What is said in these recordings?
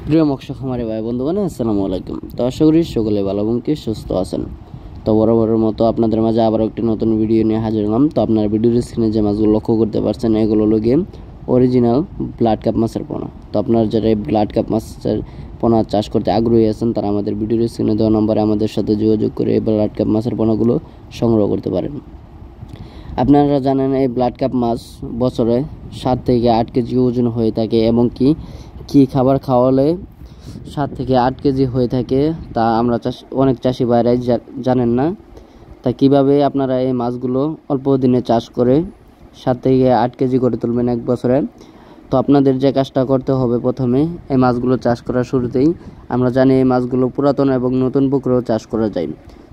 প্রিয় মৎস্য খামারি ভাই বন্ধুগণ, আসসালামু আলাইকুম। তো আশা করি সকলে ভালো এবং কি সুস্থ আছেন। তো বরাবরের মতো আপনাদের মাঝে আবার একটি নতুন ভিডিও নিয়ে হাজির হলাম। তো আপনার ভিডিওর স্ক্রিনে যে মাছগুলো লক্ষ্য করতে পারছেন, এগুলো হলো গিয়ে অরিজিনাল ব্লাড কাপ মাছের পোনা। তো আপনারা যারা এই ব্লাড কাপ মাছের পোনা চাষ করতে আগ্রহী আছেন, তারা আমাদের ভিডিওর স্ক্রিনে দেওয়া নম্বরে আমাদের সাথে যোগাযোগ করে এই ব্লাড কাপ মাছের পোনাগুলো সংগ্রহ করতে পারেন। আপনারা জানেন এই ব্লাড কাপ মাছ বছরে 7 থেকে 8 কেজি ওজন হয়ে থাকে এবং কি খাবার খাওয়ালে 7 থেকে 8 কেজি হয়ে থাকে তা আমরা অনেক চাষি ভাইরাই জানেন না। তা কিভাবে আপনারা এই মাছগুলো অল্প দিনে চাষ করে 7 থেকে 8 কেজি করে তুলবেন এক বছরে। তো আপনাদের যে কাজটা করতে হবে, প্রথমে এই মাছগুলো চাষ করার শুরুতেই আমরা জানি এই মাছগুলো পুরাতন এবং নতুন পুকুরেও চাষ করা যায়।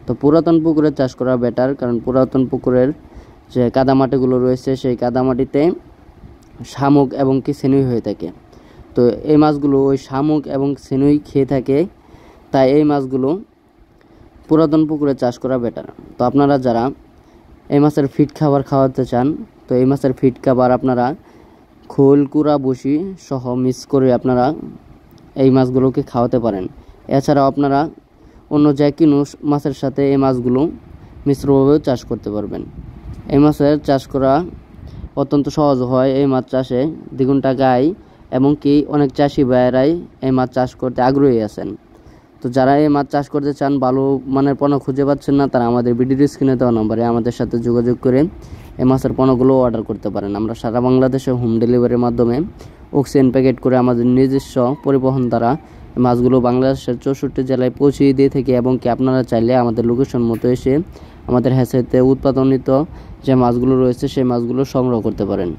তো পুরাতন পুকুরে চাষ করা বেটার, কারণ পুরাতন পুকুরের যে কাদামাটিগুলো রয়েছে সেই কাদামাটিতে শামুক এবং সেনুই হয়ে থাকে। তো এই মাছগুলো ওই শামুক এবং সেনুই খেয়ে থাকে, তাই এই মাছগুলো পুরাতন পুকুরে চাষ করা বেটার। তো আপনারা যারা এই মাছের ফিড খাবার খাওয়াতে চান, তো এই মাছের ফিড খাবার আপনারা খোল কুড়া বসি সহ মিক্স করে আপনারা এই মাছগুলোকে খাওয়াতে পারেন। এছাড়াও আপনারা অন্য যে কোনো মাছের সাথে এই মাছগুলো মিশ্রভাবেও চাষ করতে পারবেন। এই মাছের চাষ করা অত্যন্ত সহজ হয়। এই মাছ চাষে দ্বিগুণ টাকা আয় এবং অনেক চাষি ভাইয়েরাই এই মাছ চাষ করতে আগ্রহী আছেন। তো যারা এই মাছ চাষ করতে চান, ভালো মানের পণ্য খুঁজে পাচ্ছেন না, তারা আমাদের ভিডিওর স্ক্রিনে দেওয়া নম্বরে আমাদের সাথে যোগাযোগ করে এই মাছের পণ্যগুলো অর্ডার করতে পারেন। আমরা সারা বাংলাদেশে হোম ডেলিভারির মাধ্যমে অক্সিজেন প্যাকেট করে আমাদের নিজস্ব পরিবহন দ্বারা মাছগুলো বাংলাদেশের 64 জেলায় পৌঁছিয়ে দিয়ে থাকি এবং আপনারা চাইলে আমাদের লোকেশন মতো এসে আমাদের হ্যাচারিতে উৎপাদনিত যে মাছগুলো রয়েছে সেই মাছগুলো সংগ্রহ করতে পারেন।